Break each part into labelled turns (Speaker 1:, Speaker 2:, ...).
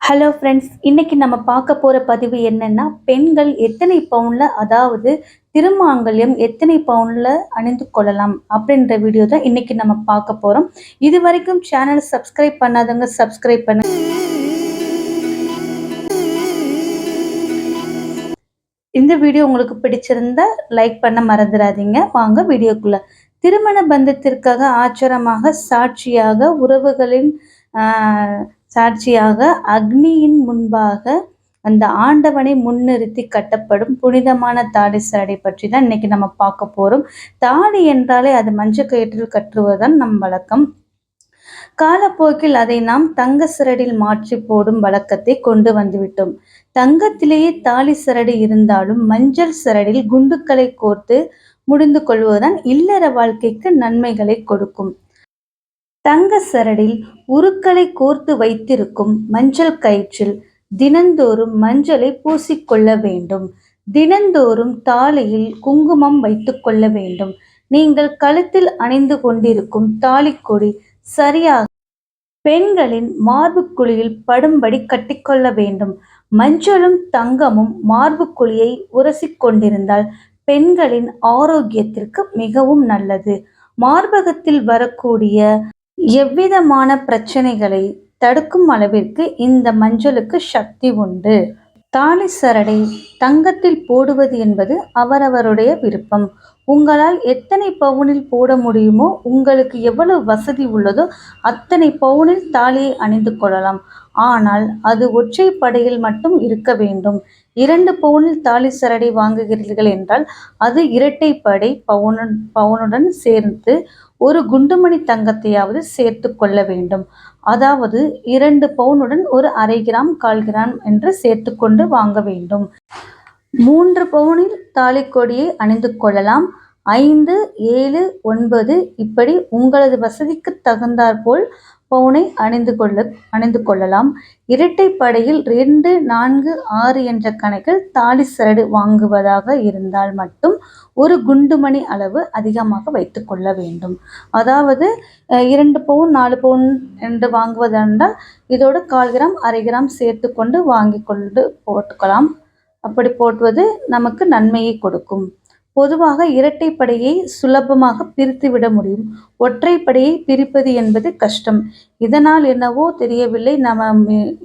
Speaker 1: Hello friends, இன்னைக்கு நம்ம பார்க்க போற பதிவு என்னன்னா, பெண்கள் எத்தனை பவுன்ல, அதாவது திருமாங்கல்யம் எத்தனை பவுன்ல அணிந்து கொள்ளலாம் அப்படின்ற வீடியோ தான் இன்னைக்கு நம்ம பார்க்க போறோம். இது வரைக்கும் சேனல் சப்ஸ்கிரைப் பண்ணாதவங்க சப்ஸ்கிரைப் பண்ணுங்க. இந்த வீடியோ உங்களுக்கு பிடிச்சிருந்தா லைக் பண்ண மறந்துடாதீங்க. வாங்க வீடியோக்குள்ள. திருமண பந்தத்திற்காக ஆச்சாரமாக சாட்சியாக உறவுகளின் சாட்சியாக அக்னியின் முன்பாக அந்த ஆண்டவனை முன்னிறுத்தி கட்டப்படும் புனிதமான தாலி சரடை பற்றி தான் இன்னைக்கு நம்ம பார்க்க போறோம். தாலி என்றாலே அது மஞ்சள் கயிற்றில் கட்டுவதுதான் நம் வழக்கம். காலப்போக்கில் அதை நாம் தங்க சரடில் மாற்றி போடும் வழக்கத்தை கொண்டு வந்துவிட்டோம். தங்கத்திலேயே தாலி சரடு இருந்தாலும் மஞ்சள் சரடில் குண்டுக்களை கோர்த்து முடிந்து கொள்வதுதான் இல்லற வாழ்க்கைக்கு நன்மைகளை கொடுக்கும். தங்க சரடில் உருக்களை கோர்த்து வைத்திருக்கும் மஞ்சள் கயிற்றில் தினந்தோறும் மஞ்சளை பூசிக்கொள்ள வேண்டும். தினந்தோறும் தாலியில் குங்குமம் வைத்துக் கொள்ள வேண்டும். நீங்கள் கழுத்தில் அணிந்து கொண்டிருக்கும் தாலிக்கொடி சரியாக பெண்களின் மார்புக்குழியில் படும்படி கட்டிக்கொள்ள வேண்டும். மஞ்சளும் தங்கமும் மார்புக்குழியை உரசிக் கொண்டிருந்தால் பெண்களின் ஆரோக்கியத்திற்கு மிகவும் நல்லது. மார்பகத்தில் வரக்கூடிய எவ்விதமான பிரச்சனைகளை தடுக்கும் அளவிற்கு இந்த மஞ்சளுக்கு சக்தி உண்டு. தாலி சரடை தங்கத்தில் போடுவது என்பது அவரவருடைய விருப்பம். உங்களால் எத்தனை பவுனில் போட முடியுமோ, உங்களுக்கு எவ்வளவு வசதி உள்ளதோ அத்தனை பவுனில் தாலியை அணிந்து கொள்ளலாம். ஆனால் அது ஒற்றைப்படையில் மட்டும் இருக்க வேண்டும். 2 பவுனில் தாலி சரடை வாங்குகிறீர்கள் என்றால் அது இரட்டைப்படை பவுனுடன் சேர்த்து ஒரு குண்டுமணி தங்கத்தையாவது சேர்த்து கொள்ள வேண்டும். அதாவது 2 பவுனுடன் ஒரு 1/2 கிராம் 1/4 கிராம் என்று சேர்த்து கொண்டு வாங்க வேண்டும். 3 பவுனில் தாலிக்கொடியை அணிந்து கொள்ளலாம். 5, 7, 9 இப்படி உங்களது வசதிக்கு தகுந்தாற்போல் பவுனை அணிந்து கொள்ளலாம். இரட்டைப்படையில் 2, 4, 6 என்ற கணக்கில் தாலி சரடு வாங்குவதாக இருந்தால் மட்டும் ஒரு குண்டுமணி அளவு அதிகமாக வைத்து கொள்ள வேண்டும். அதாவது 2 பவுன் 4 பவுன் என்று வாங்குவதென்றால் இதோடு 1/4 கிராம் 1/2 கிராம் சேர்த்து கொண்டு வாங்கி கொண்டு போட்டுக்கலாம். அப்படி போட்டுவது நமக்கு நன்மையை கொடுக்கும். பொதுவாக இரட்டைப்படையை சுலபமாக பிரித்து விட முடியும். ஒற்றைப்படையை பிரிப்பது என்பது கஷ்டம். இதனால் என்னவோ தெரியவில்லை, நம்ம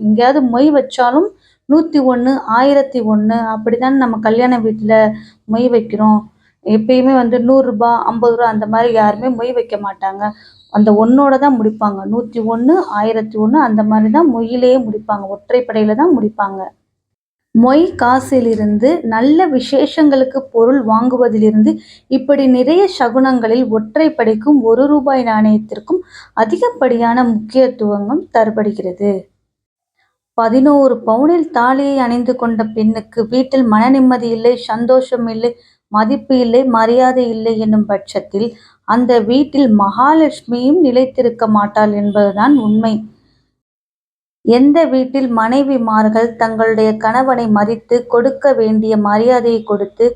Speaker 1: எங்கேயாவது மொய் வச்சாலும் 101, 1001 அப்படிதான் நம்ம கல்யாண வீட்டில் மொய் வைக்கிறோம். எப்பயுமே 100 ரூபாய் 50 ரூபா அந்த மாதிரி யாருமே மொய் வைக்க மாட்டாங்க. அந்த ஒன்னோட தான் முடிப்பாங்க. 101, 1001 அந்த மாதிரி தான் மொய்யிலேயே முடிப்பாங்க. ஒற்றைப்படையில தான் முடிப்பாங்க. மொய் காசிலிருந்து நல்ல விசேஷங்களுக்கு பொருள் வாங்குவதிலிருந்து இப்படி நிறைய சகுனங்களில் ஒற்றைப்படைக்கும் 1 ரூபாய் நாணயத்திற்கும் அதிகப்படியான முக்கியத்துவம் தரப்படுகிறது. 11 பவுனில் தாலியை அணிந்து கொண்ட பெண்ணுக்கு வீட்டில் மன நிம்மதி இல்லை, சந்தோஷம் இல்லை, மதிப்பு இல்லை, மரியாதை இல்லை என்னும் பட்சத்தில் அந்த வீட்டில் மகாலட்சுமியும் நிலைத்திருக்க மாட்டாள் என்பதுதான் உண்மை. எந்த வீட்டில் மனைவிமார்கள் தங்களுடைய கணவனை மதித்து கொடுக்க வேண்டிய மரியாதையை கொடுத்து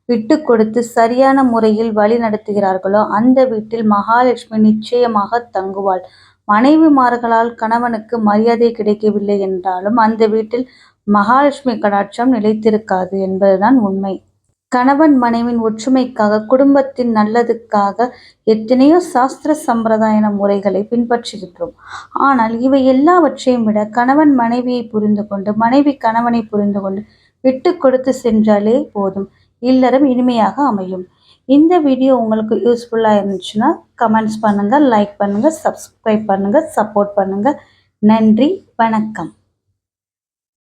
Speaker 1: விட்டு கொடுத்து சரியான முறையில் வழி நடத்துகிறார்களோ அந்த வீட்டில் மகாலட்சுமி நிச்சயமாக தங்குவாள். மனைவிமார்களால் கணவனுக்கு மரியாதை கிடைக்கவில்லை என்றாலும் அந்த வீட்டில் மகாலட்சுமி கடாட்சம் நிலைத்திருக்காது என்பதுதான் உண்மை. கணவன் மனைவின் ஒற்றுமைக்காக, குடும்பத்தின் நல்லதுக்காக எத்தனையோ சாஸ்திர சம்பிரதாய முறைகளை பின்பற்றுகின்றோம். ஆனால் இவை எல்லாவற்றையும் விட கணவன் மனைவியை புரிந்து கொண்டு, மனைவி கணவனை புரிந்து கொண்டு விட்டு கொடுத்து சென்றாலே போதும், இல்லறம் இனிமையாக அமையும். இந்த வீடியோ உங்களுக்கு யூஸ்ஃபுல்லாக இருந்துச்சுன்னா கமெண்ட்ஸ் பண்ணுங்கள், லைக் பண்ணுங்கள், சப்ஸ்கிரைப் பண்ணுங்கள், சப்போர்ட் பண்ணுங்கள். நன்றி, வணக்கம்.